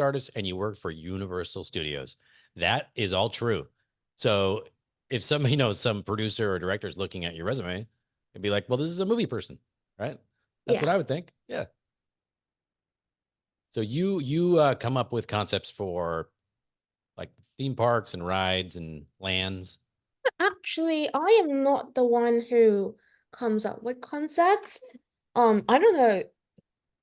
artist and you work for Universal Studios. That is all true. So if somebody knows some producer or director is looking at your resume, it'd be like, well, this is a movie person, right? That's what Yeah. I would think. Yeah. So you come up with concepts for like theme parks and rides and lands. Actually, I am not the one who comes up with concepts. I don't know.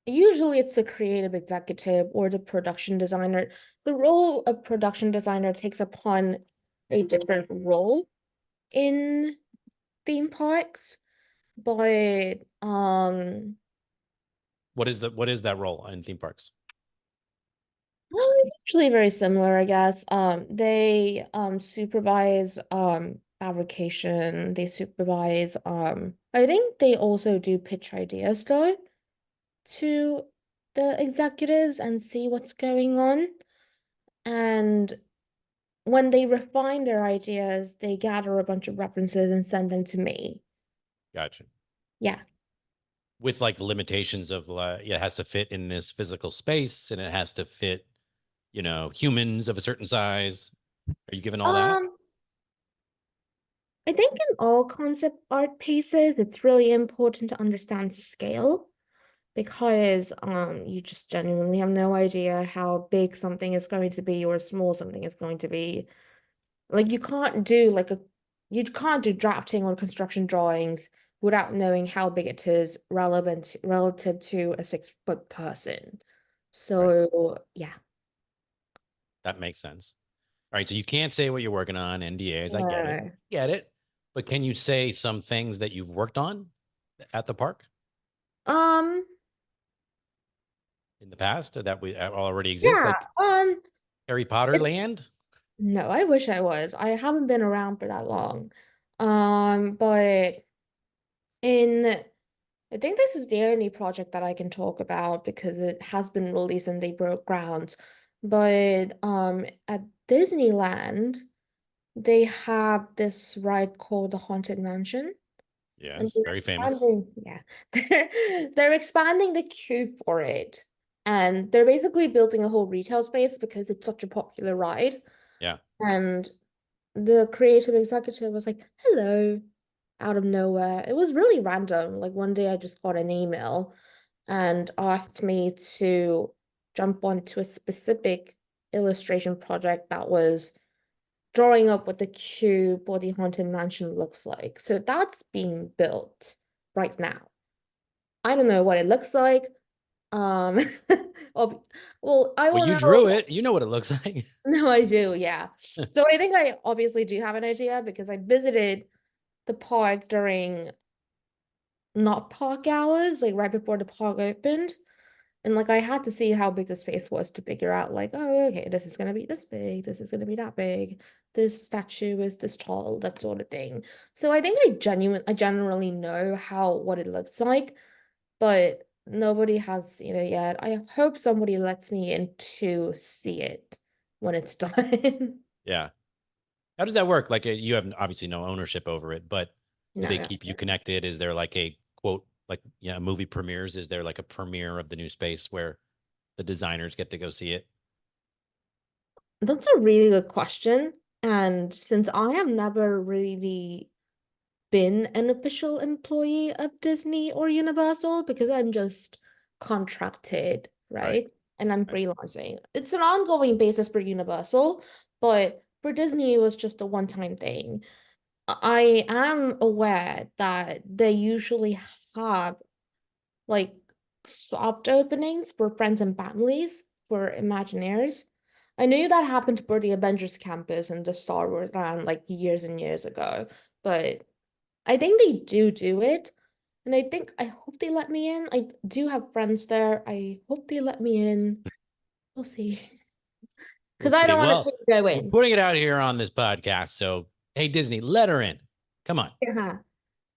Usually it's the creative executive or the production designer. The role of production designer takes upon a different role in theme parks, but What is that role in theme parks? well, it's actually very similar, I guess. They supervise fabrication, they supervise I think they also do pitch ideas though to the executives and see what's going on. And when they refine their ideas, they gather a bunch of references and send them to me. Gotcha. Yeah. With like the limitations of yeah, it has to fit in this physical space and it has to fit, humans of a certain size. Are you given all that? Um, I think in all concept art pieces, it's really important to understand scale because you just genuinely have no idea how big something is going to be or small something is going to be. Like you can't do drafting or construction drawings without knowing how big it is relevant relative to a 6 foot person. Right. So yeah. That makes sense. All right. So you can't say what you're working on, NDAs. I get it. No. Get it. But can you say some things that you've worked on at the park Um, in the past that we already exist, yeah. like Harry Potter It, land? no, I wish I was. I haven't been around for that long. But in I think this is the only project that I can talk about because it has been released and they broke ground. But at Disneyland, they have this ride called the Haunted Mansion. And Yes. they're Very famous. expanding, yeah. They're expanding the queue for it. And they're basically building a whole retail space because it's such a popular ride. Yeah. And the creative executive was like, hello, out of nowhere. It was really random. Like one day I just got an email and asked me to jump onto a specific illustration project that was drawing up what the cube or the haunted mansion looks like. So that's being built right now. I don't know what it looks like. Um, well, I Well, will you know. drew it. You know what it looks like. No, I do, yeah. So I think I obviously do have an idea because I visited the park during not park hours, like right before the park opened. And like I had to see how big the space was to figure out like, oh, okay, this is gonna be this big, this is gonna be that big, this statue is this tall, that sort of thing. So I think I generally know how what it looks like, but nobody has seen it yet. I hope somebody lets me in to see it when it's done. Yeah. How does that work? Like you have obviously no ownership over it, but do No, they no. keep you connected? Is there like a quote, like, yeah, movie premieres? Is there like a premiere of the new space where the designers get to go see it? That's a really good question. And since I have never really been an official employee of Disney or Universal because I'm just contracted, Right. right? And I'm Right. freelancing. It's an ongoing basis for Universal, but for Disney, it was just a one-time thing. I am aware that they usually have like soft openings for friends and families for Imagineers. I knew that happened for the Avengers campus and the Star Wars land like years and years ago, but I think they do it. And I hope they let me in. I do have friends there. I hope they let me in. We'll see. We'll Because I see. don't want Well, to go we're in. putting it out here on this podcast. So, hey, Disney, let her in. Come on. Yeah.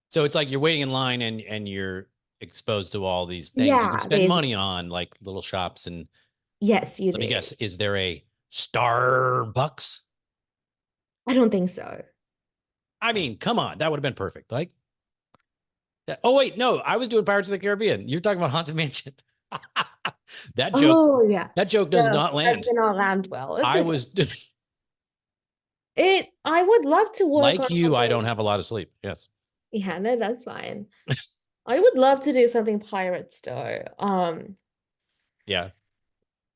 So it's like you're waiting in line and you're exposed to all these things you can Yeah, spend money basically. on, like little shops. And Yes, you let me do. guess, is there a Starbucks? I don't think so. I mean, come on, that would have been perfect. Like, oh wait, no, I was doing Pirates of the Caribbean. You're talking about Haunted Mansion. That joke, Oh yeah. that joke does No, not that land. did not land well. It's I okay. was I would love to work like on you. I something. don't have a lot of sleep. Yes. Yeah, no, that's fine. I would love to do something pirates though. Yeah.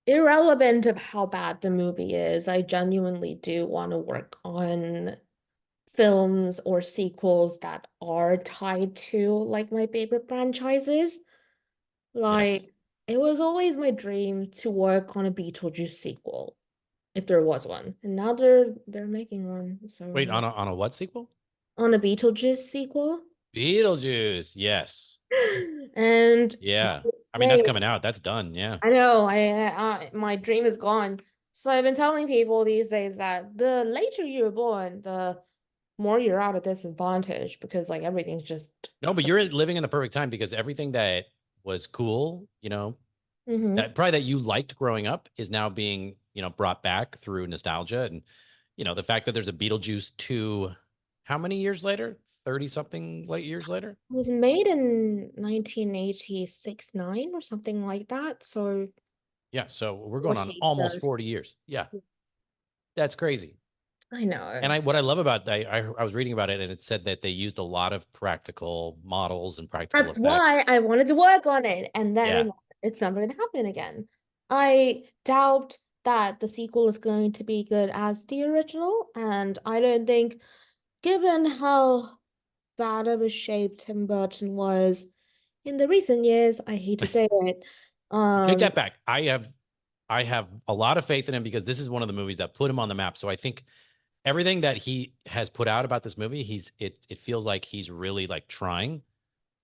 Irrelevant of how bad the movie is, I genuinely do want to work on films or sequels that are tied to like my favorite franchises. Yes. Like it was always my dream to work on a Beetlejuice sequel, if there was one. And now they're making one. Wait, So on a what sequel? on a Beetlejuice sequel. Beetlejuice. Yes. And Yeah. I mean, that's great. coming out. That's done. Yeah. I know, my dream is gone. So I've been telling people these days that the later you're born, the more you're out of disadvantage because like everything's just No, but you're living in the perfect time because everything that was cool, hmm that probably that you liked growing up is now being, brought back through nostalgia. And, the fact that there's a Beetlejuice 2, how many years later? 30 something late years later? It was made in 1986, 9 or something like that. So Yeah. So we're going on 40 almost years. 40 years. Yeah. That's crazy. I know. And what I love about that, I was reading about it and it said that they used a lot of practical models and practical That's why effects. I wanted to work on it. And Yeah. then it's never going to happen again. I doubt that the sequel is going to be good as the original. And I don't think, given how bad of a shape Tim Burton was in the recent years, I hate to say it. Take Um, that back. I have a lot of faith in him because this is one of the movies that put him on the map. So I think everything that he has put out about this movie, it feels like he's really like trying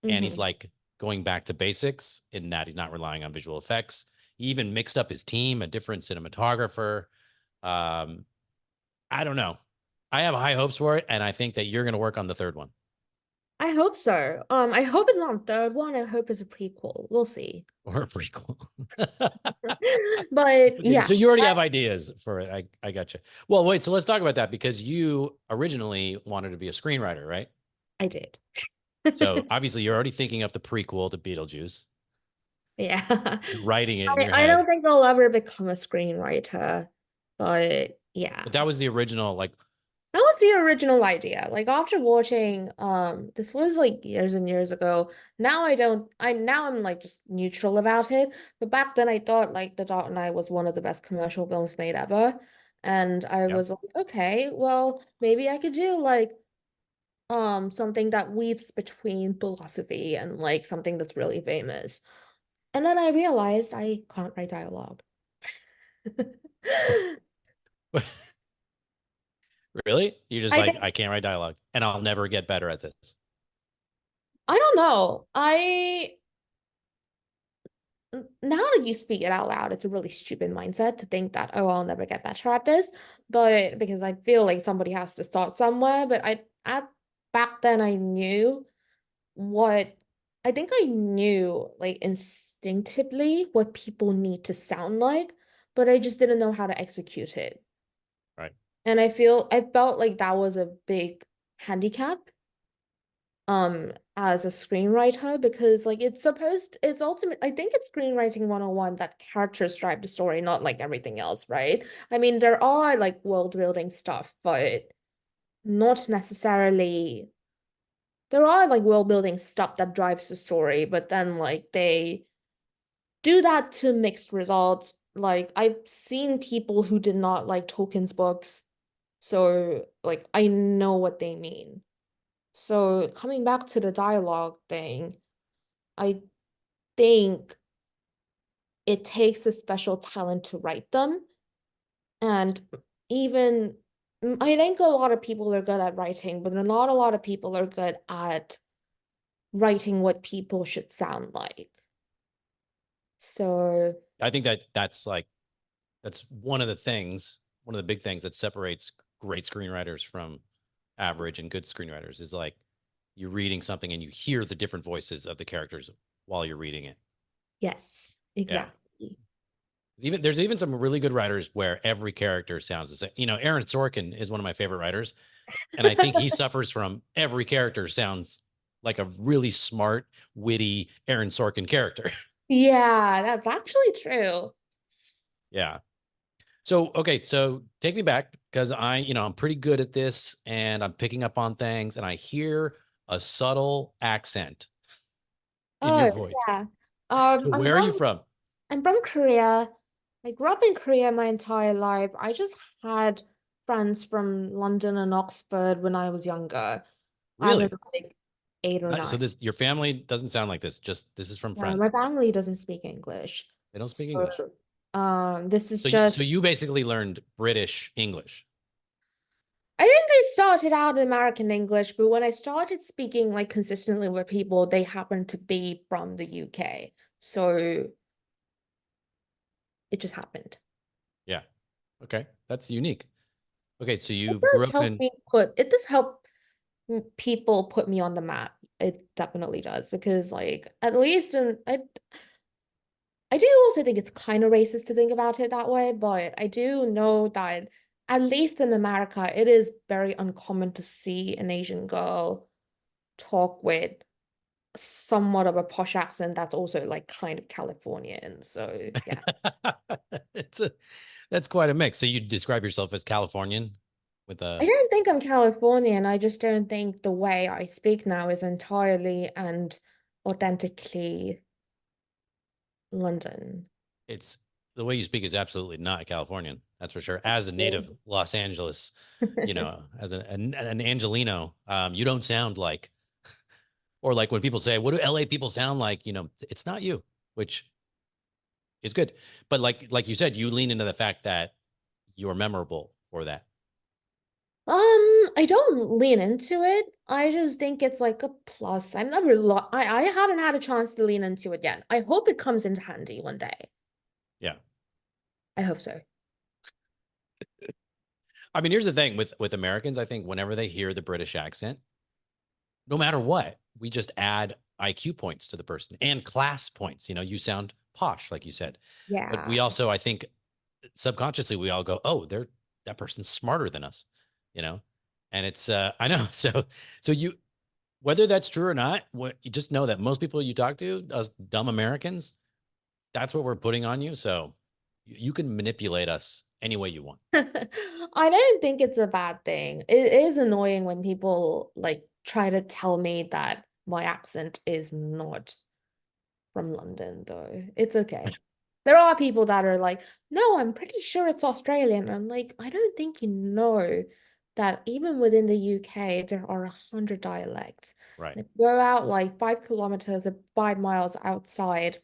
and he's mhm. like going back to basics in that he's not relying on visual effects. He even mixed up his team, a different cinematographer. Um, I don't know. I have high hopes for it, and I think that you're going to work on the third one I hope so. I hope it's not a third one. I hope it's a prequel. We'll see. or a prequel. But Okay, yeah, so you already have ideas for it. I got you. Well, wait. So let's talk about that because you originally wanted to be a screenwriter, right? I did. So obviously, you're already thinking of the prequel to Beetlejuice. Yeah. You're writing it in your I don't head, think I'll ever become a screenwriter, but yeah. but that was the original. Like, That was the original idea. Like after watching this was like years and years ago. Now I don't now I'm like just neutral about it. But back then I thought like The Dark Knight was one of the best commercial films made ever. And I yeah, was like, okay, well, maybe I could do like something that weaves between philosophy and like something that's really famous. And then I realized I can't write dialogue. really? You're just I like, think I can't write dialogue, and I'll never get better at this. I don't know. I now that you speak it out loud, it's a really stupid mindset to think that, oh, I'll never get better at this. But because I feel like somebody has to start somewhere. But I at back then I knew what I think I knew like instinctively what people need to sound like, but I just didn't know how to execute it. Right. And I felt like that was a big handicap as a screenwriter because like it's ultimate I think it's screenwriting 101 that characters drive the story, not like everything else, right? I mean, there are like world building stuff, but not necessarily there are like world building stuff that drives the story, but then like they do that to mixed results. Like I've seen people who did not like Tolkien's books, so like I know what they mean. So coming back to the dialogue thing, I think it takes a special talent to write them. And even I think a lot of people are good at writing, but not a lot of people are good at writing what people should sound like. So I think that's one of the big things that separates great screenwriters from average and good screenwriters is like you're reading something and you hear the different voices of the characters while you're reading it. yes, Yeah. exactly. There's even some really good writers where every character sounds the same. Aaron Sorkin is one of my favorite writers, and I think he suffers from every character sounds like a really smart, witty Aaron Sorkin character. Yeah, that's actually true. Yeah. So, okay, so take me back because I'm pretty good at this and I'm picking up on things and I hear a subtle accent in your Oh, voice. yeah. So I'm where are you from from? I'm from Korea. I grew up in Korea my entire life. I just had friends from London and Oxford when I was younger. I was Really? like 8 or 9. So this your family doesn't sound like this. Just this is from Yeah, my friends. family doesn't speak English. They don't speak So, English. this is So just you basically learned British English. I think I started out in American English, but when I started speaking like consistently with people, they happened to be from the UK. So it just happened. Yeah. Okay. That's unique. Okay, so It you grew does up help in me it does help people put me on the map. It definitely does because like at least in I do also think it's kind of racist to think about it that way, but I do know that at least in America, it is very uncommon to see an Asian girl talk with somewhat of a posh accent that's also like kind of Californian. So yeah. it's a that's quite a mix. So you describe yourself as Californian with I a don't think I'm Californian. I just don't think the way I speak now is entirely and authentically London. it's the way you speak is absolutely not Californian. That's for sure. As a native Los Angeles, as an Angelino, you don't sound like, or like when people say, "What do LA people sound like?" It's not you, which is good. But like you said, you lean into the fact that you're memorable for that. I don't lean into it. I just think it's like a plus. I'm never lo I haven't had a chance to lean into it yet. I hope it comes into handy one day. Yeah. I hope so. I mean, here's the thing with Americans. I think whenever they hear the British accent, no matter what, we just add IQ points to the person and class points. You sound posh, like you said. But Yeah. we also, I think, subconsciously, we all go, "Oh, that person's smarter than us," you know. And it's, I know. So you, whether that's true or not, what you just know that most people you talk to, us dumb Americans, that's what we're putting on you. So you can manipulate us any way you want. I don't think it's a bad thing. It is annoying when people like try to tell me that my accent is not from London, though. It's okay. There are people that are like, no, I'm pretty sure it's Australian. I'm like, I don't think you know that even within the UK, there are 100 dialects. Right. And if you go out like 5 kilometers or 5 miles outside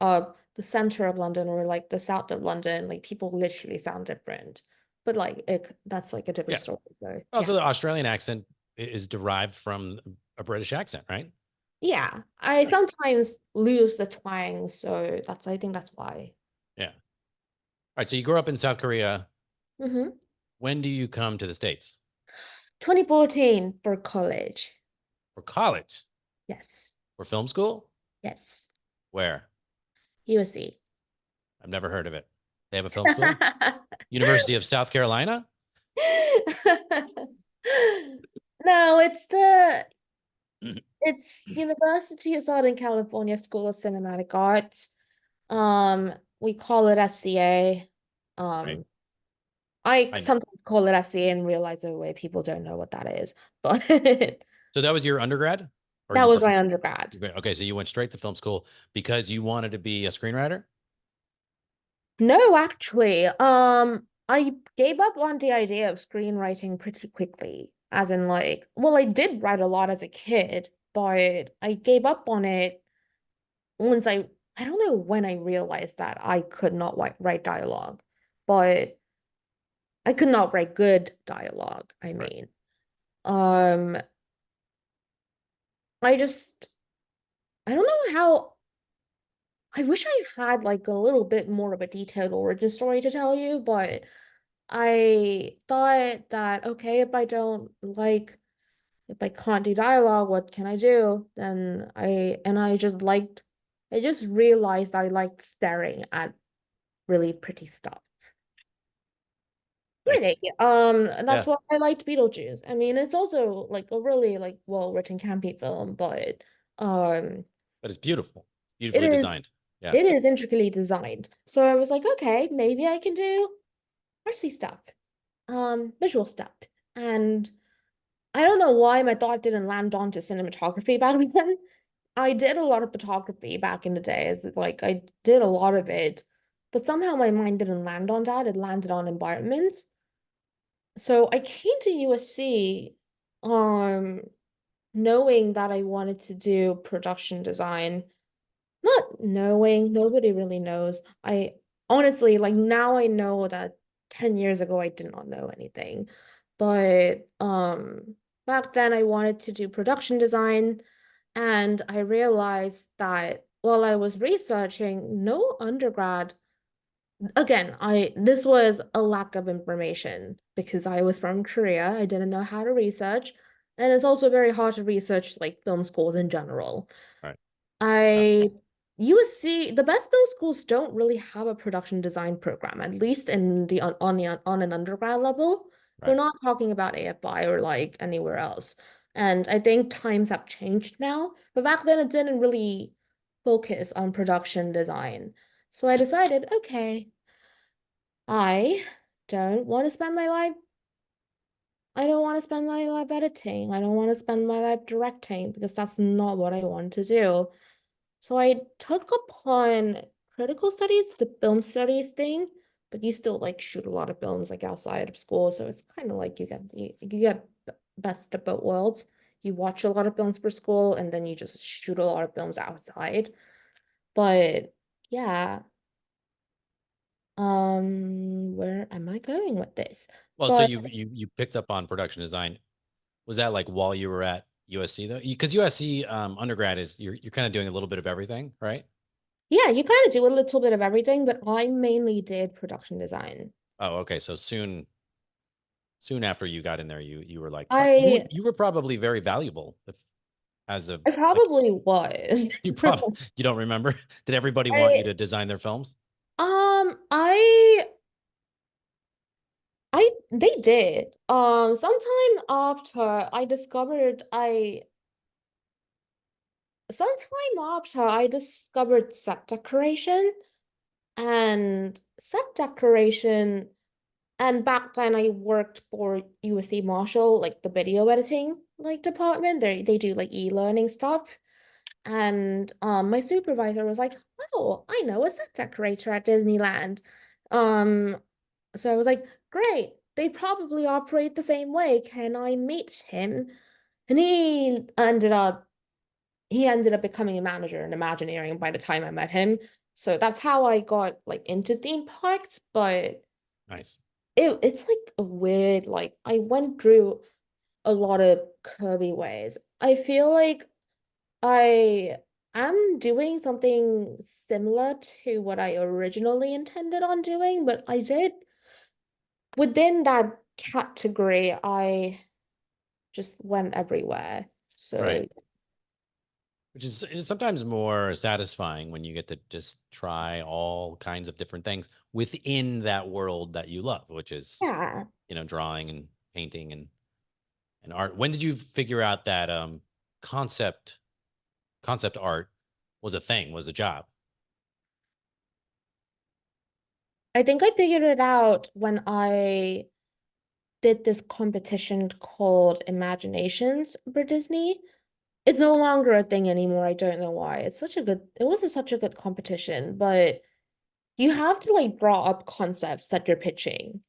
of the center of London or like the south of London, like people literally sound different. But like that's like a different Yeah. story. So Also, yeah. the Australian accent is derived from a British accent, right? Yeah. I Right. sometimes lose the twang, so I think that's why. Yeah. All right. So you grew up in South Korea. Mm-hmm. When do you come to the States 2014 for college. for college? Yes. For film school? Yes. Where? USC. I've never heard of it. They have a film school? University of South Carolina? No, it's University of Southern California School of Cinematic Arts. We call it SCA. Right. Um, I I know. sometimes call it SCA and realize the way people don't know what that is, but So that was your undergrad? Or that you, was or you, my undergrad. okay, so you went straight to film school because you wanted to be a screenwriter? No, actually, I gave up on the idea of screenwriting pretty quickly. As in, like, well, I did write a lot as a kid, but I gave up on it once I don't know when I realized that I could not write dialogue, but I could not write good dialogue, I Right. mean. Um, I just I don't know how I wish I had like a little bit more of a detailed origin story to tell you, but I thought that okay, if I can't do dialogue, what can I do? Then I just realized I liked staring at really pretty stuff. Nice. Really. And that's Yeah. why I liked Beetlejuice. I mean, it's also like a really like well-written campy film, but um But it's beautiful. it Beautifully is designed. Yeah. It is intricately designed. So I was like, okay, maybe I can do artsy stuff, visual stuff. And I don't know why my thought didn't land onto cinematography back then. I did a lot of photography back in the days. Like I did a lot of it, but somehow my mind didn't land on that. It landed on environments. So I came to USC, um, knowing that I wanted to do production design. Not knowing, nobody really knows. I honestly, like now I know that 10 years ago I did not know anything. But back then I wanted to do production design, and I realized that while I was researching, no undergrad, again, I this was a lack of information because I was from Korea. I didn't know how to research, and it's also very hard to research like film schools in general. Right. Uh, I USC, the best film schools don't really have a production design program, at least in the on an undergrad level. We're right. not talking about AFI or like anywhere else. And I think times have changed now, but back then it didn't really focus on production design. So I decided, okay, I don't want to spend my life I don't want to spend my life editing. I don't want to spend my life directing because that's not what I want to do. So I took upon critical studies, the film studies thing, but you still like shoot a lot of films like outside of school. So it's kind of like you get best of both worlds. You watch a lot of films for school and then you just shoot a lot of films outside. But yeah, where am I going with this? Well, so But you picked up on production design. Was that like while you were at USC though? Because USC undergrad is you're kind of doing a little bit of everything, right? yeah, you kind of do a little bit of everything, but I mainly did production design. Oh, okay. So soon after you got in there, you were like, but I you were probably very valuable if, as a I like probably was. you probably you don't remember. Did everybody want you I to design their films? um I I they did. Sometime after I discovered set decoration and set decoration, and back then I worked for USC Marshall, like the video editing like department. They do like e-learning stuff. And my supervisor was like, "Oh, I know a set decorator at Disneyland." Um, so I was like, "Great, they probably operate the same way. Can I meet him?" And he ended up becoming a manager in Imagineering by the time I met him. So that's how I got like into theme parks, but Nice. it's like a weird, like I went through a lot of curvy ways. I feel like I am doing something similar to what I originally intended on doing, but I did within that category, I just went everywhere. Right. So Which is sometimes more satisfying when you get to just try all kinds of different things within that world that you love, which is, yeah, drawing and painting and art. When did you figure out that concept concept art was a thing, was a job? I think I figured it out when I did this competition called Imaginations for Disney. It's no longer a thing anymore. I don't know why. It was such a good competition, but you have to like draw up concepts that you're pitching,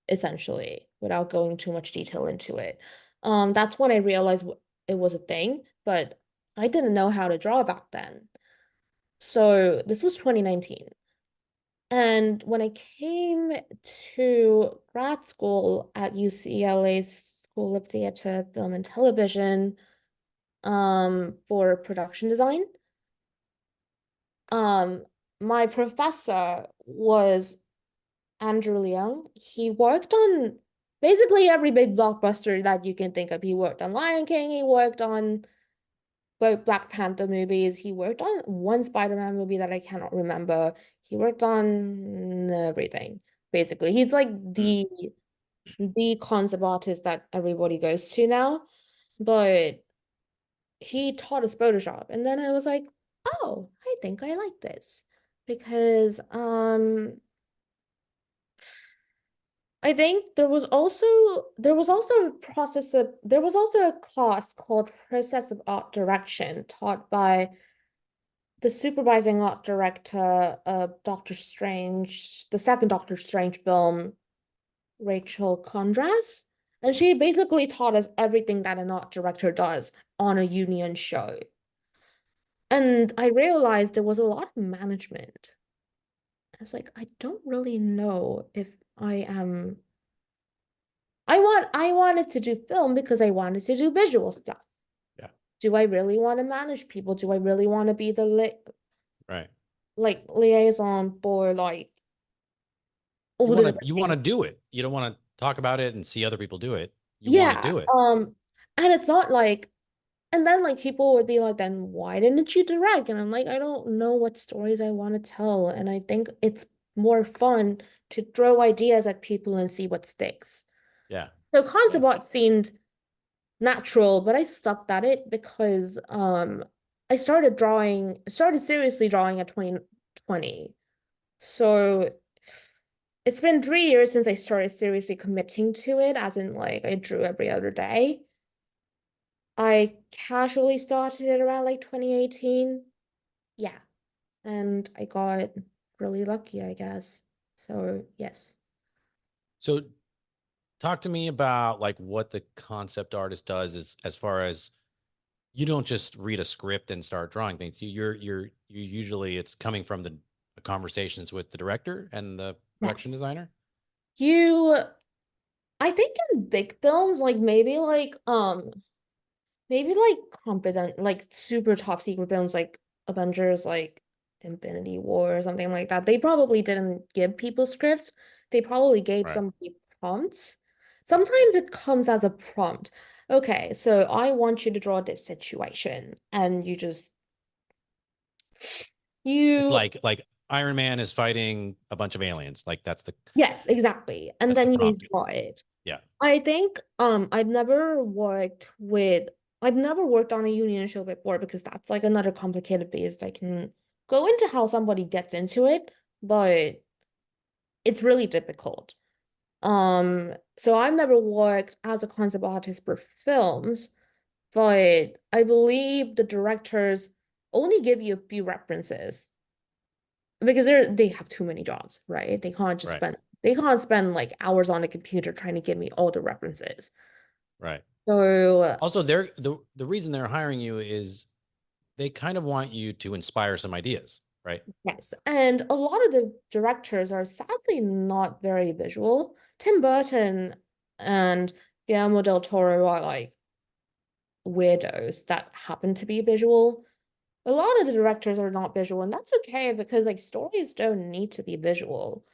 essentially, without going too much detail into it. That's when I realized it was a thing, but I didn't know how to draw back then. So this was 2019. And when I came to grad school at UCLA's School of Theatre, Film and Television, for production design, um, my professor was Andrew Leung. He worked on basically every big blockbuster that you can think of. He worked on Lion King, he worked on both Black Panther movies, he worked on one Spider-Man movie that I cannot remember. He worked on everything, basically. He's like Mm. the concept artist that everybody goes to now. But he taught us Photoshop, and then I was like, oh, I think I like this. because I think there was also a class called Process of Art Direction taught by the supervising art director of Doctor Strange, the second Doctor Strange film, Rachel Condras. And she basically taught us everything that an art director does on a union show. And I realized there was a lot of management. I was like, I don't really know if I am. I wanted to do film because I wanted to do visual stuff. Yeah. Do I really want to manage people? Do I really want to be the Right. like liaison for like You all the want to different you want things? to do it. You don't want to talk about it and see other people do it. You want to Yeah. do it. And it's not like, and then like people would be like, then why didn't you direct? And I'm like, I don't know what stories I want to tell. And I think it's more fun to throw ideas at people and see what sticks. Yeah. So Yeah. concept art seemed natural, but I stopped at it because I started seriously drawing at 2020. So it's been 3 years since I started seriously committing to it, as in like I drew every other day. I casually started it around like 2018. Yeah. And I got really lucky, I guess. So, yes. So talk to me about like what the concept artist does is as far as you don't just read a script and start drawing things. You usually it's coming from the conversations with the director and the production Yes. designer. You, I think in big films, like maybe like competent, like super top secret films like Avengers, like Infinity War or something like that. They probably didn't give people scripts. They probably gave Right. somebody prompts. Yeah. Sometimes it comes as a prompt. Okay, so I want you to draw this situation, and It's you like Iron Man is fighting a bunch of aliens. Like yes, exactly. And that's the then you prompt. draw it. Yeah. I think I've never worked on a union show before because that's like another complicated beast. I can go into how somebody gets into it, but it's really difficult. So I've never worked as a concept artist for films, but I believe the directors only give you a few references because they have too many jobs, right? Right. They can't spend like hours on a computer trying to give me all the references. Right. So Also, the reason they're hiring you is they kind of want you to inspire some ideas, right? yes, and a lot of the directors are sadly not very visual. Tim Burton and Guillermo del Toro are like weirdos that happen to be visual. A lot of the directors are not visual, and that's okay because like stories don't need to be visual.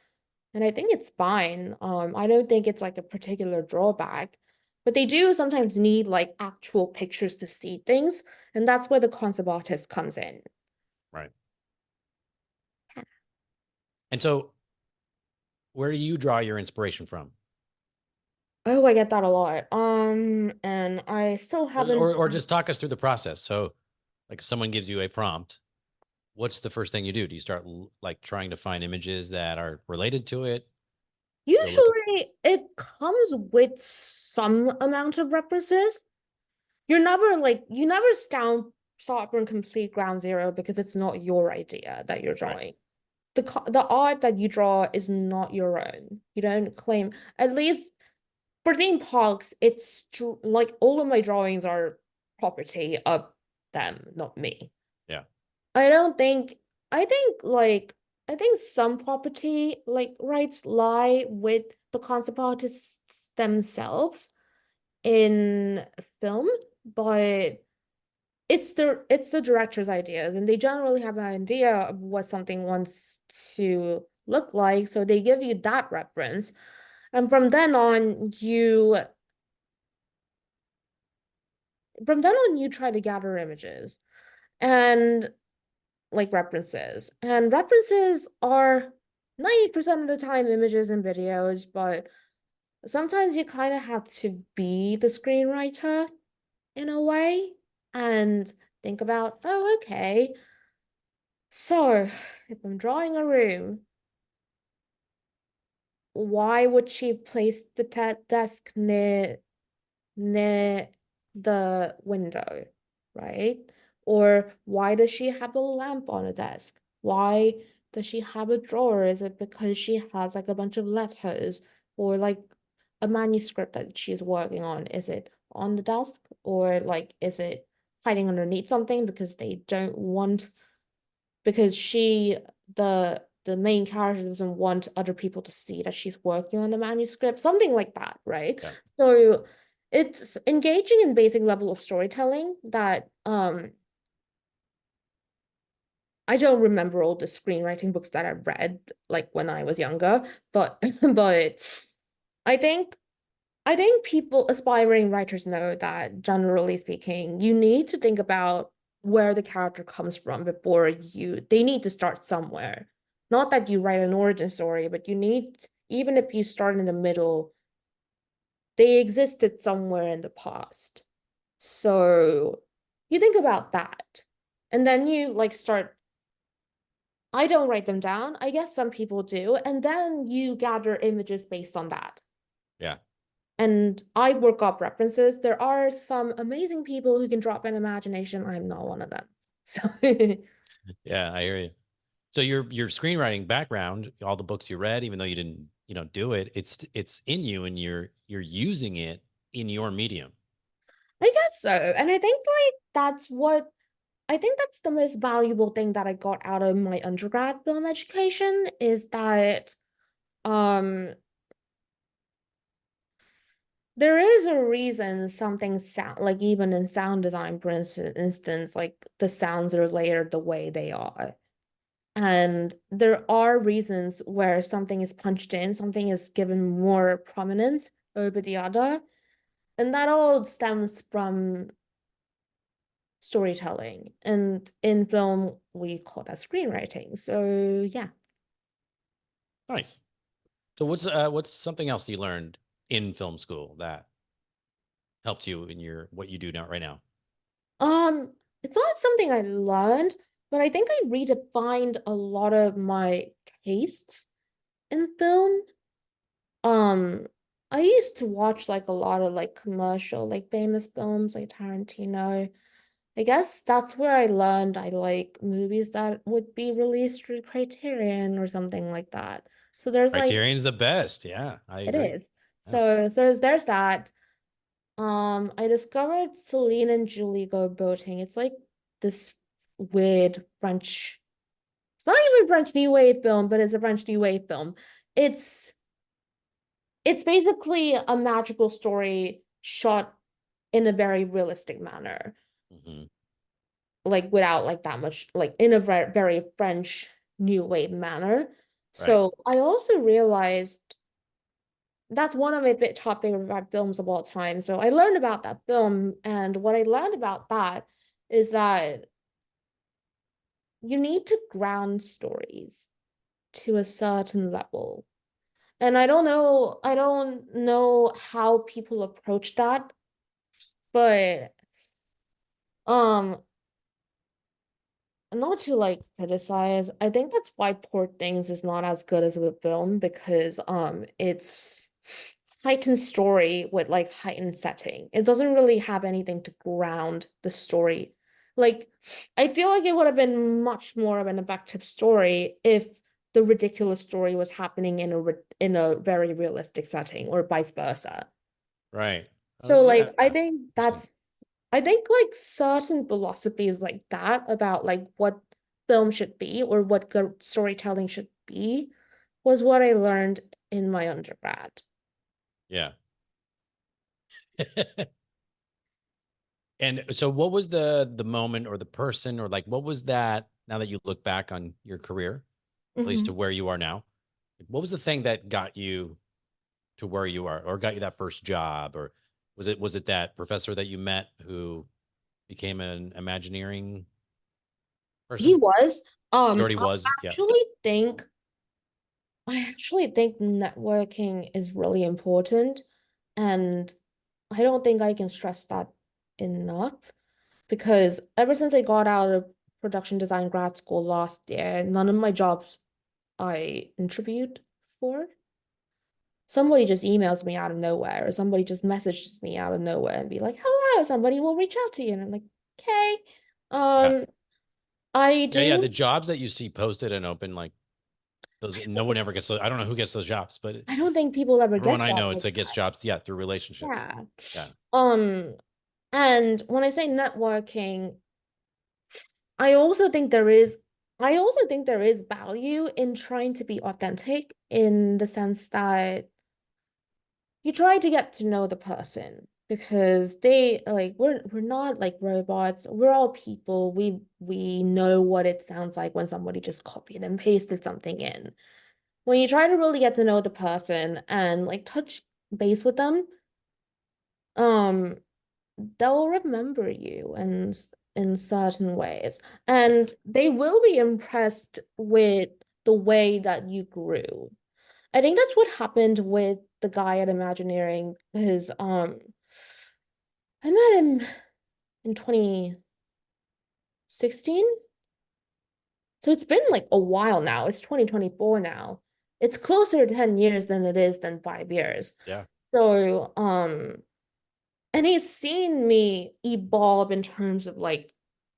And I think it's fine. I don't think it's like a particular drawback, but they do sometimes need like actual pictures to see things, and that's where the concept artist comes in. Right. And so, where do you draw your inspiration from? Oh, I get that a lot. And I still haven't. Or just talk us through the process. So, like, if someone gives you a prompt, what's the first thing you do? Do you start like trying to find images that are related to it? Go look at. Usually, it comes with some amount of references. You never start from complete ground zero because it's not your idea that you're Right. drawing. The art that you draw is not your own. You don't claim, at least for theme parks, it's like all of my drawings are property of them, not me. Yeah. I don't think, I think like, I think some property like rights lie with the concept artists themselves in film, but it's the director's ideas, and they generally have an idea of what something wants to look like, so they give you that reference, and from then on you try to gather images and like references, and references are 90% of the time images and videos, but sometimes you kind of have to be the screenwriter in a way and think about, oh, okay, So, if I'm drawing a room, why would she place the desk near the window, right? Or why does she have a lamp on a desk? Why does she have a drawer? Is it because she has like a bunch of letters or like a manuscript that she's working on? Is it on the desk or like is it hiding underneath something because they don't want because the main character doesn't want other people to see that she's working on the manuscript, something like that, right? Yeah. So it's engaging in basic level of storytelling that I don't remember all the screenwriting books that I read like when I was younger, but but I think I think people, aspiring writers, know that generally speaking, you need to think about where the character comes from before they need to start somewhere. Not that you write an origin story, but you need, even if you start in the middle, they existed somewhere in the past. So you think about that. And then you like start, I don't write them down. I guess some people do. And then you gather images based on that. Yeah. And I work up references. There are some amazing people who can drop an imagination. I'm not one of them. So Yeah, I hear you. So your screenwriting background, all the books you read, even though you didn't, do it, it's in you and you're using it in your medium. I guess so. And I think like I think that's the most valuable thing that I got out of my undergrad film education is that um there is a reason something sound like even in sound design, for instance, like the sounds are layered the way they are. And there are reasons where something is punched in, something is given more prominence over the other. And that all stems from storytelling. And in film, we call that screenwriting. So yeah. Nice. So what's something else you learned in film school that helped you in your what you do now right now? It's not something I learned, but I think I redefined a lot of my tastes in film. Um, I used to watch like a lot of like commercial, like famous films like Tarantino. I guess that's where I learned I like movies that would be released through Criterion or something like that. So there's like Criterion's the best. Yeah, I it agree. is. Yeah. So there's that. I discovered Celine and Julie Go Boating. It's like this weird French. It's not even French New Wave film, but it's a French New Wave film. It's it's basically a magical story shot in a very realistic manner, Hmm. like without like that much, like in a very French New Wave manner. Right. So I also realized that's one of my top favorite films of all time. So I learned about that film, and what I learned about that is that you need to ground stories to a certain level. And I don't know how people approach that, but um not to like criticize. I think that's why Poor Things is not as good as a film because it's heightened story with like heightened setting. It doesn't really have anything to ground the story. Like I feel like it would have been much more of an effective story if the ridiculous story was happening in a very realistic setting or vice versa. Right. So Yeah. like I think Interesting. I think like certain philosophies like that about like what film should be or what good storytelling should be was what I learned in my undergrad. Yeah. And so what was the moment or the person or like what was that now that you look back on your career, at least to Mhm. where you are now? What was the thing that got you to where you are or got you that first job or was it that professor that you met who became an Imagineering He person? was. He already I was. Yeah. actually think I actually think networking is really important, and I don't think I can stress that enough because ever since I got out of production design grad school last year, none of my jobs I interviewed for, somebody just emails me out of nowhere, or somebody just messages me out of nowhere and be like, hello, somebody will reach out to you. And I'm like, okay. Yeah. I Yeah. Yeah. do. The jobs that you see posted and open, like those, no one ever gets those. I don't know who gets those jobs, but I don't think people ever everyone get I jobs know, like it gets that. jobs. Yeah. Through relationships. Yeah. Yeah. Um, and when I say networking, I also think there is I also think there is value in trying to be authentic in the sense that you try to get to know the person because they like we're not like robots. We're all people. We know what it sounds like when somebody just copied and pasted something in. When you try to really get to know the person and like touch base with them, um they'll remember you in certain ways, Yeah. and they will be impressed with the way that you grew. I think that's what happened with the guy at Imagineering because I met him in 2016. So it's been like a while now. It's 2024 now. It's closer to 10 years than it is than 5 years. Yeah. So and he's seen me evolve in terms of like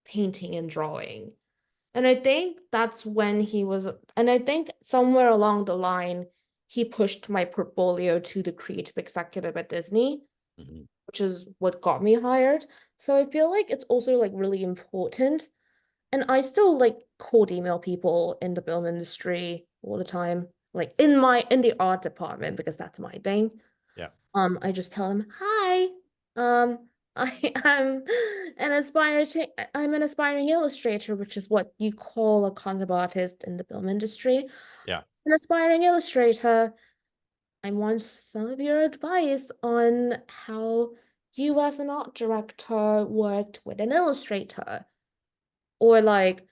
painting and drawing. And I think that's when and I think somewhere along the line, he pushed my portfolio to the creative executive at Disney, Mm-hmm. which is what got me hired. So I feel like it's also like really important. And I still like cold email people in the film industry all the time, like in the art department, because that's my thing. Yeah. I just tell him, hi, um, I am I'm an aspiring illustrator, which is what you call a concept artist in the film industry. Yeah. An aspiring illustrator. I want some of your advice on how you as an art director worked with an illustrator. Or like,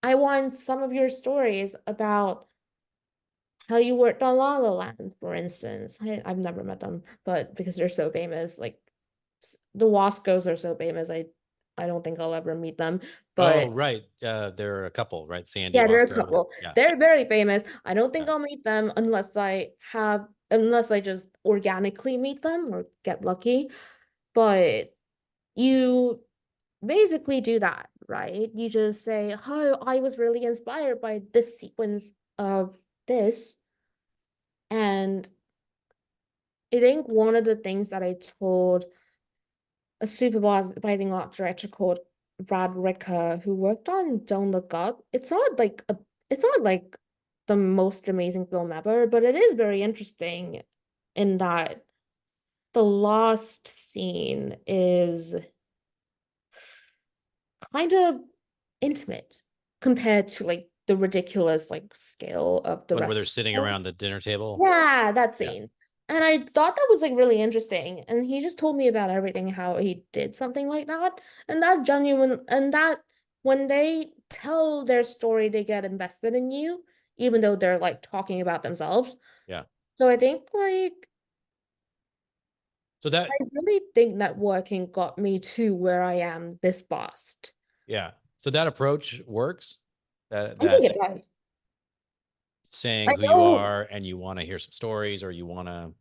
I want some of your stories about how you worked on La La Land, for instance. I've never met them, but because they're so famous, like the Wascos are so famous, I don't think I'll ever meet them. Oh, But right. There are a couple, right? Sandy yeah, there are a Wasco. couple. Yeah. They're very famous. I don't think Yeah. I'll meet them unless I just organically meet them or get lucky. But you basically do that, right? You just say, "Oh, I was really inspired by this sequence of this." And I think one of the things that I told a supervising art director called Brad Ricker, who worked on Don't Look Up, it's not like the most amazing film ever, but it is very interesting in that the last scene is kind of intimate compared to like the ridiculous like scale of the One where rest they're of sitting the film. around the dinner table. Yeah, that Yeah. scene. And I thought that was like really interesting. And he just told me about everything, how he did something like that. And that when they tell their story, they get invested in you, even though they're like talking about themselves. Yeah. So I think like So that, I really think networking got me to where I am this fast. yeah. So that approach works. I think That it does. I saying who you know. are and you want to hear some stories or you want to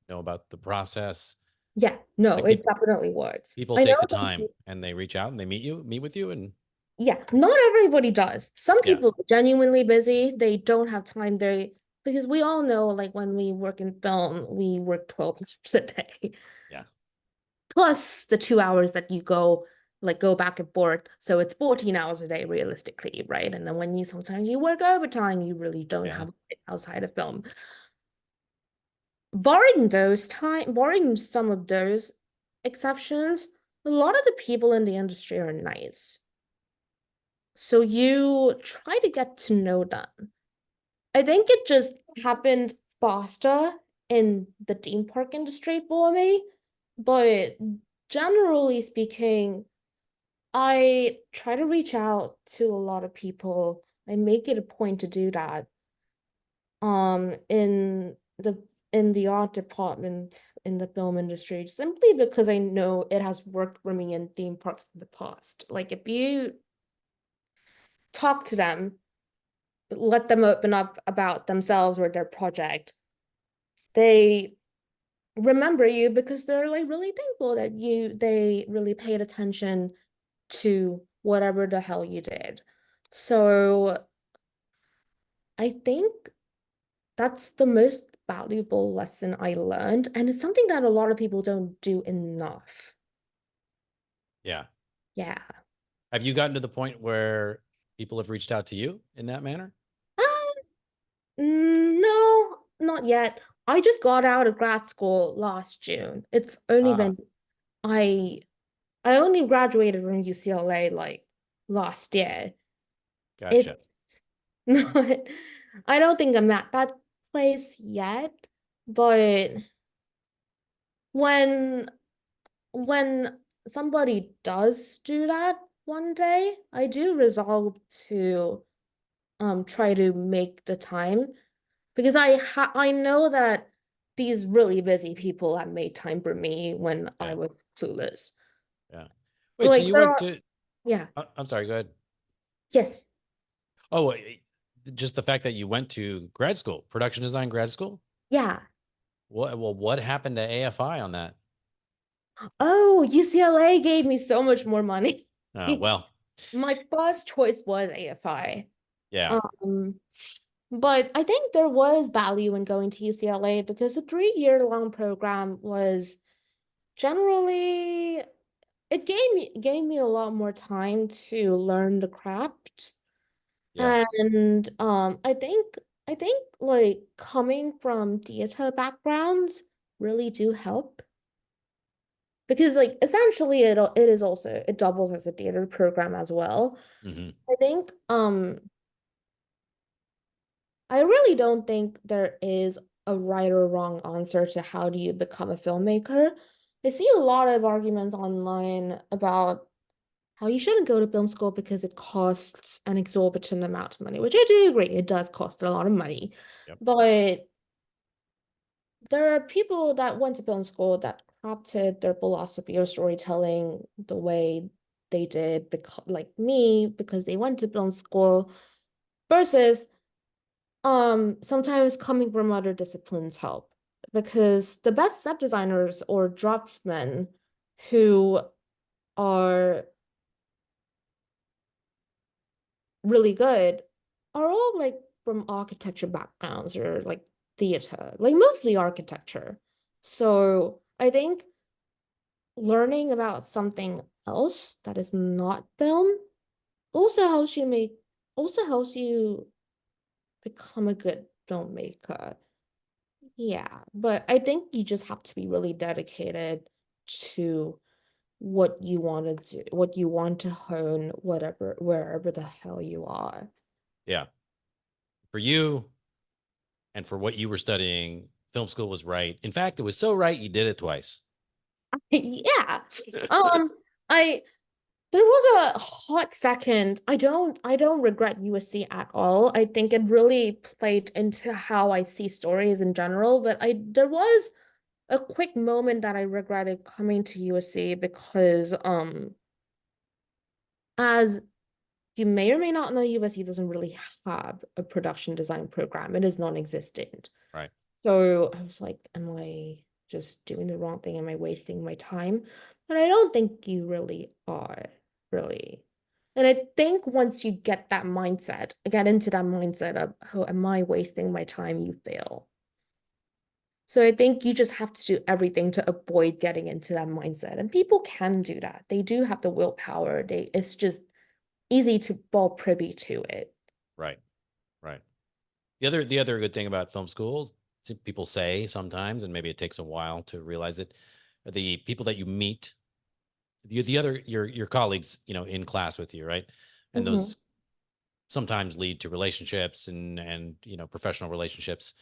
know about the process. Yeah, no, Like it definitely works. people I know take the that time and they reach out and they meet with you, and yeah, not everybody does. Some yeah, people are genuinely busy. They don't have time. Because we all know, like when we work in film, we work 12 hours a day, yeah, plus the 2 hours that you go back and forth. So it's 14 hours a day realistically, right? And then when you sometimes you work overtime, you really don't yeah. have it outside of film. Barring some of those exceptions, a lot of the people in the industry are nice. So you try to get to know them. I think it just happened faster in the theme park industry for me, but generally speaking, I try to reach out to a lot of people. I make it a point to do that. In the art department in the film industry, simply because I know it has worked for me in theme parks in the past. Like if you talk to them, let them open up about themselves or their project, they remember you because they're like really thankful that they really paid attention to whatever the hell you did. So I think that's the most valuable lesson I learned, and it's something that a lot of people don't do enough. Yeah. Yeah. Have you gotten to the point where people have reached out to you in that manner? No, not yet. I just got out of grad school last June. It's only Ah, been I I only graduated from UCLA like last year. gotcha. It's not, I don't think I'm at that place yet, but when when somebody does do that one day, I do resolve to try to make the time because I know that these really busy people have made time for me when I Yeah. was clueless. Yeah. Wait, so Like you there went are, to, yeah, I'm sorry, go ahead. yes, Oh, just the fact that you went to grad school, production design grad school. yeah. What happened to AFI on that? Oh, UCLA gave me so much more money. Well, My first choice was AFI. yeah, Um, but I think there was value in going to UCLA because a 3 year long program was generally it gave me a lot more time to learn the craft. yeah, And I think like coming from theater backgrounds really do help because like essentially it is also it doubles as a theater program as well. hmm, I think I really don't think there is a right or wrong answer to how do you become a filmmaker. I see a lot of arguments online about how you shouldn't go to film school because it costs an exorbitant amount of money, which I do agree, it does cost a lot of money. yep, But there are people that went to film school that crafted their philosophy of storytelling the way they did, because like me, because they went to film school, versus sometimes coming from other disciplines help. Because the best set designers or draftsmen who are really good are all like from architecture backgrounds or like theater, like mostly architecture. So I think learning about something else that is not film also helps you make also helps you become a good filmmaker. Yeah, but I think you just have to be really dedicated to what you want to do, what you want to hone, whatever, wherever the hell you are. yeah. For you and for what you were studying, film school was right. In fact, it was so right you did it twice. Yeah. Um, I there was a hot second. I don't regret USC at all. I think it really played into how I see stories in general, but I there was a quick moment that I regretted coming to USC because as you may or may not know, USC doesn't really have a production design program. It is non-existent. Right. So I was like, am I just doing the wrong thing? Am I wasting my time? But I don't think you really are, really. And I think once you get into that mindset of, oh, am I wasting my time? You fail. So I think you just have to do everything to avoid getting into that mindset. And people can do that. They do have the willpower. It's just easy to fall privy to it. Right. Right. The other good thing about film schools, people say sometimes, and maybe it takes a while to realize it, are the people that you meet, the other your colleagues, in class with you, right? And Mhm. those sometimes lead to relationships and professional relationships.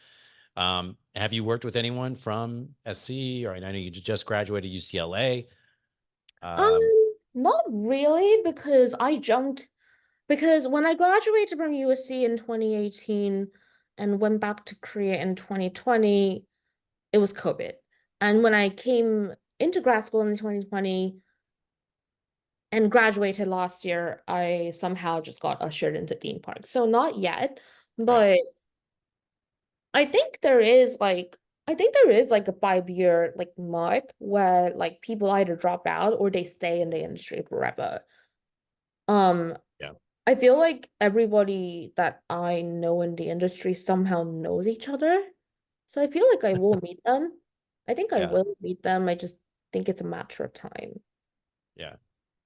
Have you worked with anyone from SC, or I know you just graduated UCLA? Um, Not really because when I graduated from USC in 2018 and went back to Korea in 2020, it was COVID. And when I came into grad school in 2020, and graduated last year, I somehow just got ushered into theme park. So not yet, Right. but I think there is like a 5 year like mark where like people either drop out or they stay in the industry forever. Um, Yeah. I feel like everybody that I know in the industry somehow knows each other. So I feel like I will meet them. I think I Yeah. will meet them. I just think it's a matter of time. Yeah.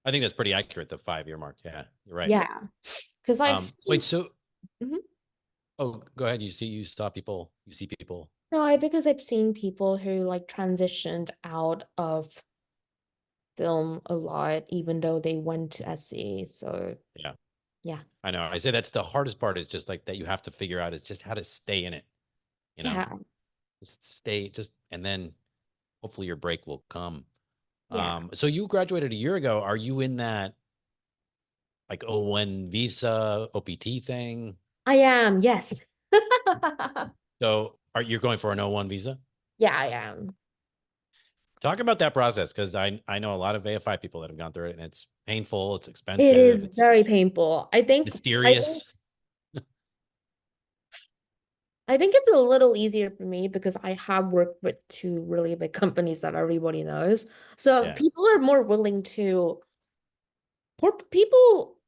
I think that's pretty accurate, the 5 year mark. Yeah, you're right. Yeah, because I've Wait, seen. so Mhm. oh, go ahead. You see people. No, because I've seen people who like transitioned out of film a lot, even though they went to SC. So Yeah. yeah, I know. I say that's the hardest part is just like that you have to figure out is just how to stay in it, you know, yeah, just stay, just, and then hopefully your break will come. yeah. So you graduated a year ago. Are you in that like O1 visa, OPT thing? I am, yes. So are you going for an O1 visa? Yeah, I am. Talk about that process because I know a lot of AFI people that have gone through it and it's painful, it's It expensive, is it's very painful. mysterious. I think it's a little easier for me because I have worked with two really big companies that everybody knows. So Yeah. people are more willing to, people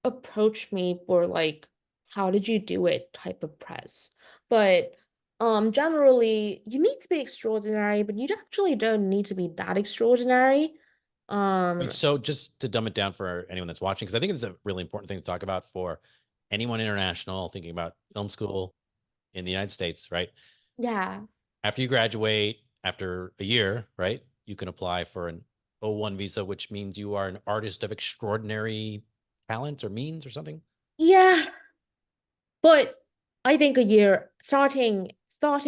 approach me for like, how did you do it type of press. But generally you need to be extraordinary, but you actually don't need to be that extraordinary. Wait, Um, so just to dumb it down for anyone that's watching, because I think it's a really important thing to talk about for anyone international thinking about film school in the United States, right? yeah. After you graduate, after a year, right, you can apply for an O1 visa, which means you are an artist of extraordinary talent or means or something. Yeah, but I think a year starting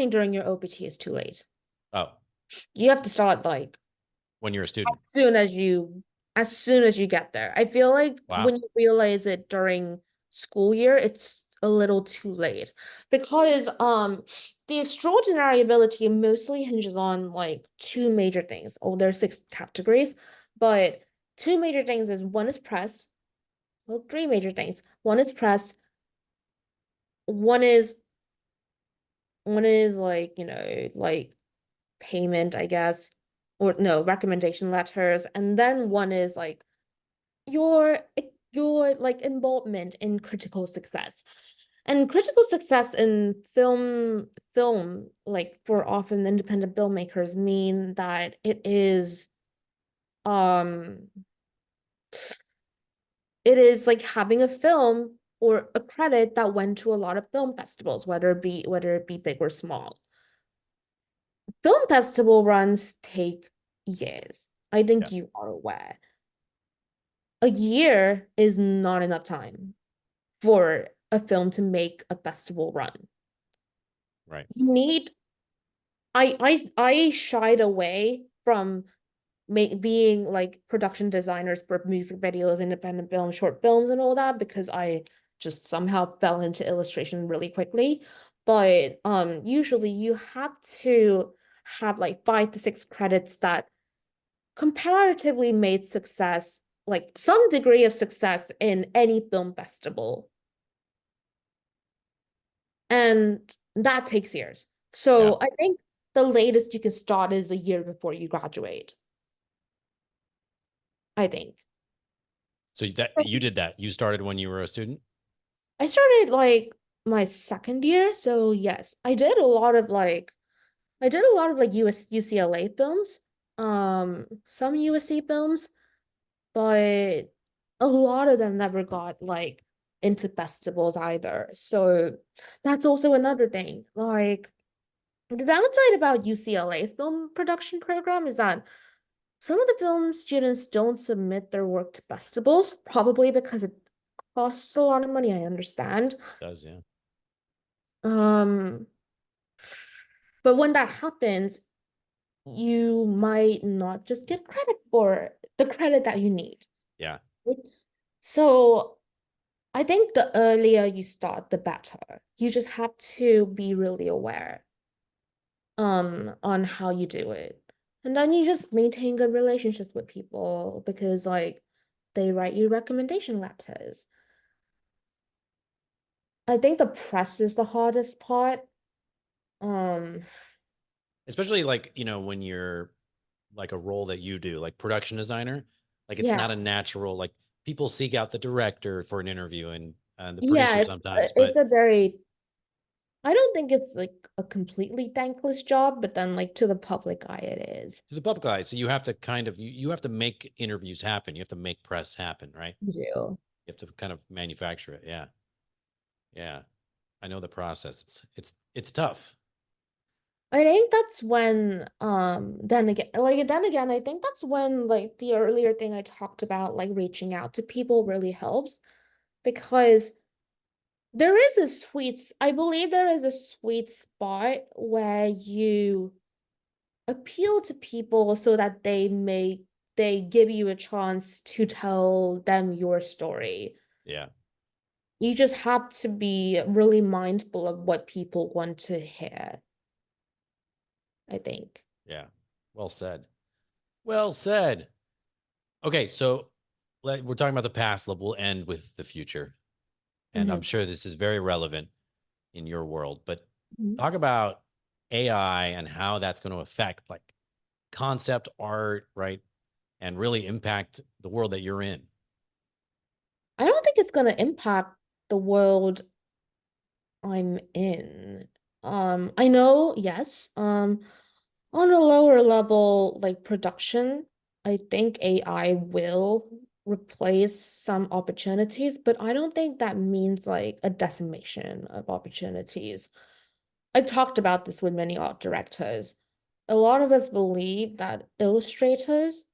during your OPT is too late. Oh, You have to start like when you're a as student. soon as you get there. I feel like Wow. when you realize it during school year, it's a little too late because the extraordinary ability mostly hinges on like two major things. Oh, there's six categories, but two major things is one is press. Well, three major things. One is press, one is like, like payment, I guess, or no, recommendation letters, and then one is like your like involvement in critical success. And critical success in film like for often independent filmmakers mean that um it is like having a film or a credit that went to a lot of film festivals, whether it be big or small. Film festival runs take years. I Yeah. think you are aware. A year is not enough time for a film to make a festival run. Right. You need I shied away from being like production designers for music videos, independent films, short films, and all that because I just somehow fell into illustration really quickly. But usually you have to have like 5 to 6 credits that comparatively made success, like some degree of success in any film festival. And that takes years. Yeah. So I think the latest you can start is a year before you graduate, I think. So that you did that. You started when you were a student. I started like my second year, so yes, I did a lot of like UCLA films, some USC films, but a lot of them never got like into festivals either. So that's also another thing. Like the downside about UCLA's film production program is that some of the film students don't submit their work to festivals, probably because it costs a lot of money, I understand. It does, yeah. Um, but when that happens, you might not just get credit for the credit that you need. Yeah. Right? So I think the earlier you start, the better. You just have to be really aware on how you do it. And then you just maintain good relationships with people because like they write you recommendation letters. I think the press is the hardest part. Um, Especially like, when you're like a role that you do, like production designer, like it's yeah, not a natural, like people seek out the director for an interview and the yeah, producer sometimes, it's but a very, I don't think it's like a completely thankless job, but then like to the public eye it is. to the public eye. So you have to kind of, you have to make interviews happen. You have to make press happen, right? You do. You have to kind of manufacture it. Yeah. Yeah. I know the process. It's tough. I think that's when then again I think that's when like the earlier thing I talked about like reaching out to people really helps because I believe there is a sweet spot where you appeal to people so that they give you a chance to tell them your story. Yeah. You just have to be really mindful of what people want to hear, I think. Yeah. Well said. Well said. Okay. So we're talking about the past. We'll end with the future. And I'm Mhm. sure this is very relevant in your world, but Mhm. talk about AI and how that's going to affect like concept art, right? And really impact the world that you're in. I don't think it's going to impact the world I'm in. I know, yes. On a lower level, like production, I think AI will replace some opportunities, but I don't think that means like a decimation of opportunities. I've talked about this with many art directors. A lot of us believe that illustrators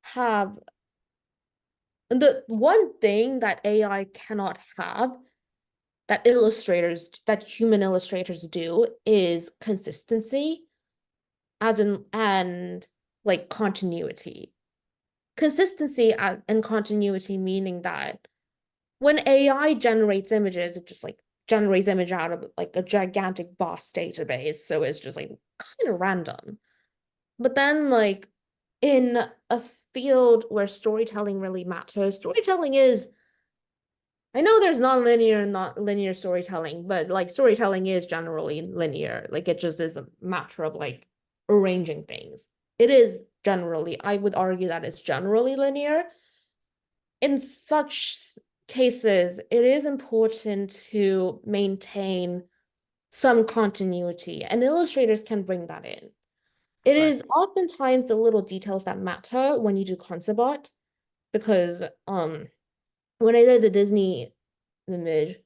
have the one thing that AI cannot have that human illustrators do is consistency as in and like continuity. Consistency and continuity meaning that when AI generates images, it just like generates image out of like a gigantic vast database. So it's just like kind of random. But then like in a field where storytelling really matters, storytelling is I know there's non-linear and not linear storytelling, but like storytelling is generally linear. Like it just is a matter of like arranging things. It is generally, I would argue that it's generally linear. In such cases, it is important to maintain some continuity, and illustrators can bring that in. It Right. is oftentimes the little details that matter when you do concept art, because when I did the Disney image,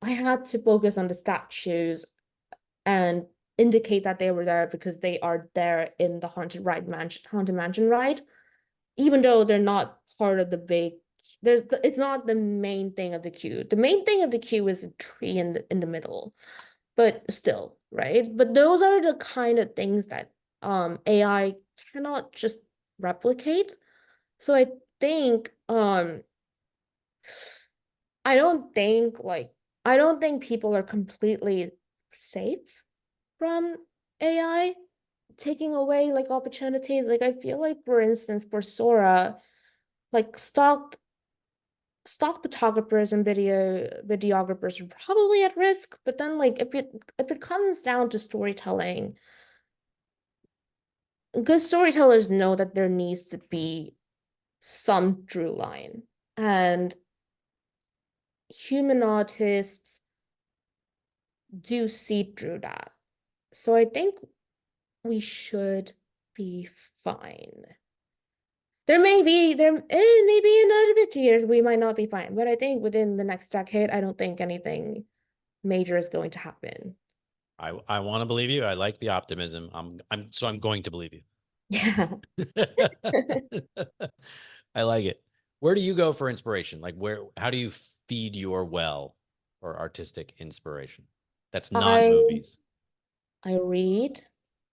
I had to focus on the statues and indicate that they were there because they are there in the haunted mansion ride, even though they're not part of the big. It's not the main thing of the queue. The main thing of the queue is the tree in the middle, but still, right? But those are the kind of things that AI cannot just replicate. So think I don't think like I don't think people are completely safe from AI taking away like opportunities. Like I feel like for instance for Sora, like stock photographers and videographers are probably at risk, but then like if it comes down to storytelling, good storytellers know that there needs to be some through line. And human artists do see through that. So I think we should be fine. Maybe in another 50 years we might not be fine, but I think within the next decade, I don't think anything major is going to happen. I want to believe you. I like the optimism. I'm going to believe Yeah. you. I like it. Where do you go for inspiration? Like how do you feed your well for artistic inspiration? That's not I movies. I read,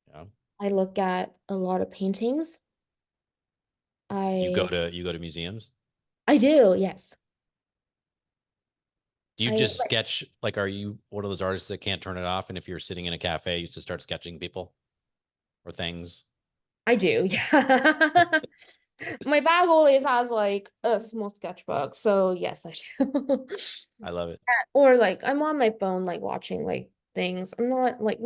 Yeah. I look at a lot of paintings. I You go to museums? I do, yes. Do you I just sketch? Like, are you one of those artists that can't turn it off? And if you're sitting in a cafe, you just start sketching people or things? I do, yeah. My bag always has like a small sketchbook, so yes, I do. I love it. Or like I'm on my phone, like watching like things. I'm not like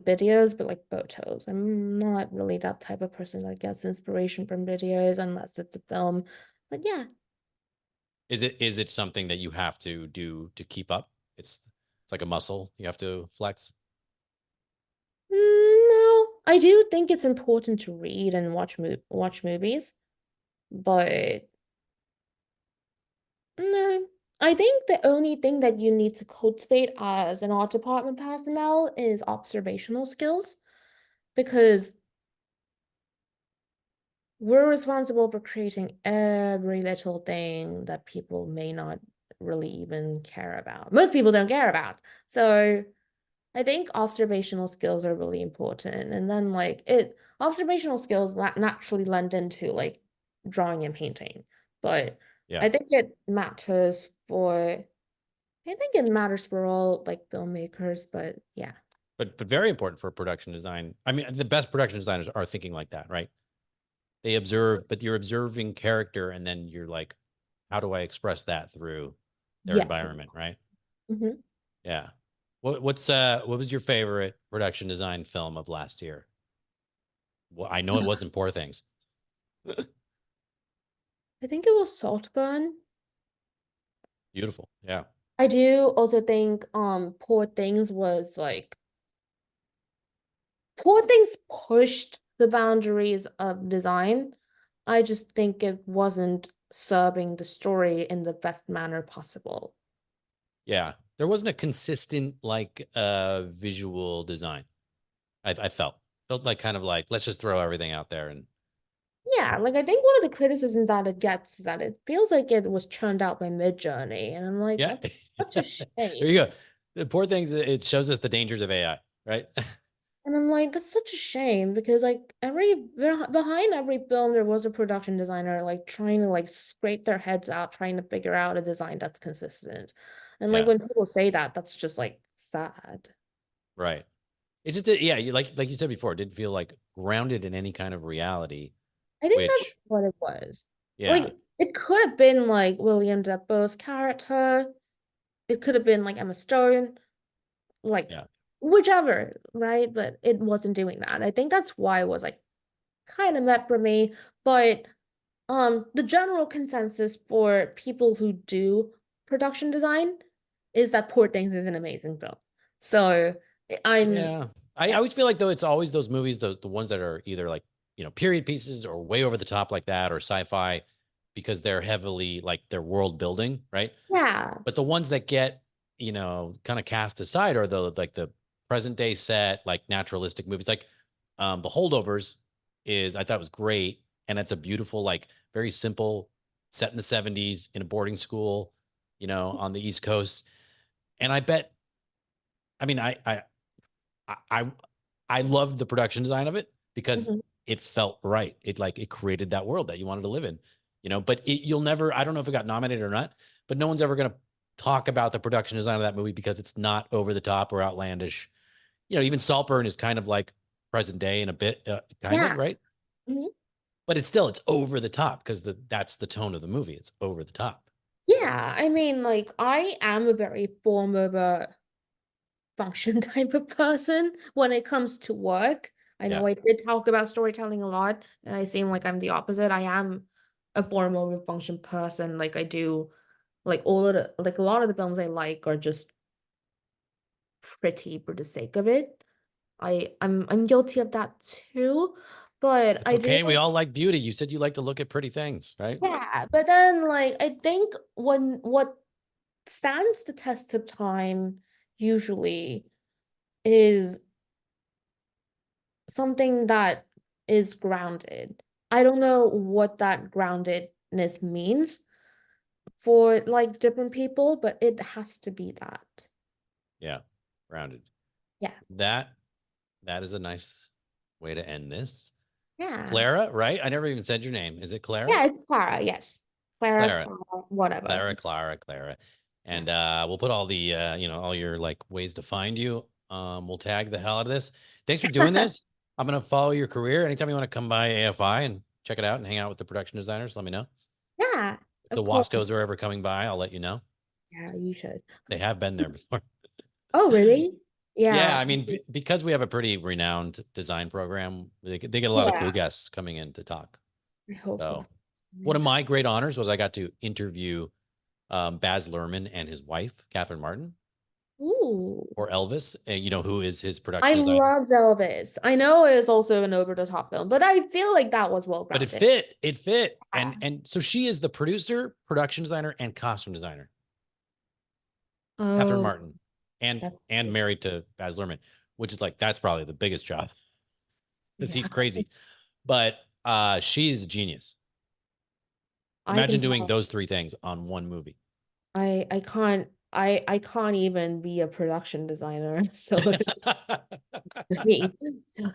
videos, but like photos. I'm not really that type of person that gets inspiration from videos unless it's a film. But yeah. Is it something that you have to do to keep up? It's like a muscle you have to flex. No, I do think it's important to read and watch movies, but no. I think the only thing that you need to cultivate as an art department personnel is observational skills because we're responsible for creating every little thing that people may not really even care about. Most people don't care about. So I think observational skills are really important. And then like observational skills naturally lend into like drawing and painting. But Yeah. I think I think it matters for all like filmmakers, but yeah. But very important for production design. I mean, the best production designers are thinking like that, right? They observe, but you're observing character, and then you're like, how do I express that through their Yes. environment, right? Mhm. Yeah. What was your favorite production design film of last year? Well, I know it wasn't Poor Things. I think it was Saltburn. Beautiful. Yeah. I do also think Poor Things was like Poor Things pushed the boundaries of design. I just think it wasn't serving the story in the best manner possible. Yeah. There wasn't a consistent like visual design. I felt like kind of like let's just throw everything out there and Yeah, like I think one of the criticisms that it gets is that it feels like it was churned out by Midjourney, and I'm like, yeah. that's such a There you shame. go. The Poor Things, it shows us the dangers of AI, right? And I'm like, that's such a shame because like behind every film there was a production designer like trying to like scrape their heads out trying to figure out a design that's consistent. And like Yeah. when people say that, that's just like sad. Right. It just did, yeah, you like you said before, it didn't feel like grounded in any kind of reality, I think that's which what it was. yeah, Like it could have been like William Defoe's character. It could have been like Emma Stone, like yeah. whichever, right? But it wasn't doing that. I think that's why it was like kind of met for me. But the general consensus for people who do production design is that Poor Things is an amazing film. So I'm Yeah. I yeah, always feel like though it's always those movies, the ones that are either like, period pieces or way over the top like that or sci-fi because they're heavily like they're world building, right? yeah, But the ones that get, kind of cast aside are the present day set, like naturalistic movies. Like The Holdovers is I thought was great. And it's a beautiful, like very simple set in the 70s in a boarding school, on the East Coast. And I bet, I mean, I I loved the production design of it because mhm. it felt right. It created that world that you wanted to live in, but you'll never, I don't know if it got nominated or not, but no one's ever going to talk about the production design of that movie because it's not over the top or outlandish. Even Saltburn is kind of like present day in a bit, kind of, Yeah. right? Mhm. But it's over the top because that's the tone of the movie. It's over the top. Yeah, I mean, like I am a very form over function type of person when it comes to work. I Yeah. know I did talk about storytelling a lot, and I seem like I'm the opposite. I am a form over function person. Like I do, like all of the like a lot of the films I like are just pretty for the sake of it. I'm guilty of that too, but It's I do okay. We all like beauty. You said you like to look at pretty things, right? yeah. But then like I think when what stands the test of time usually is something that is grounded. I don't know what that groundedness means for like different people, but it has to be that. Yeah. Rounded. Yeah. That that is a nice way to end this. Yeah. Clara, right? I never even said your name. Is it Clara? Yeah, it's Clara, yes. Clara, Clara. Clara, whatever. Clara. Yeah. And we'll put all the all your like ways to find you. We'll tag the hell out of this. Thanks for doing this. I'm gonna follow your career. Anytime you want to come by AFI and check it out and hang out with the production designers, let me know. Yeah, If the of course. Wascos are ever coming by, I'll let you know. Yeah, you should. They have been there before. Oh, really? Yeah, Yeah. I mean, because we have a pretty renowned design program, they get a lot of cool Yeah. guests coming in to talk. I hope so. So one of my great honors was I got to interview Baz Luhrmann and his wife, Catherine Martin, Ooh. or Elvis, and you know, who is his I production designer. loved Elvis. I know it's also an over the top film, but I feel like that was well But grounded. it fit. Yeah. And so she is the producer, production designer, and costume designer, Catherine Oh, Martin, and that's married to Baz Luhrmann, which is like that's probably the biggest job because yeah. he's crazy. But she's a genius. I Imagine can doing tell. those three things on one movie. I can't even be a production designer. So great. So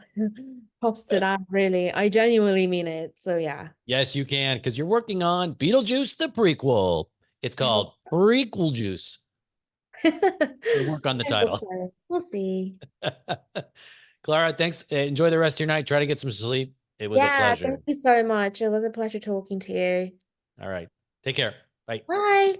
props to that, really. I genuinely mean it. So yeah. Yes, you can, because you're working on Beetlejuice the prequel. It's I hope called Prequel Juice. We'll work on the I hope title. so. We'll see. Clara, thanks. Enjoy the rest of your night. Try to get some sleep. It was a Yeah, pleasure. thank you so much. It was a pleasure talking to you. All right. Take care. Bye. Bye.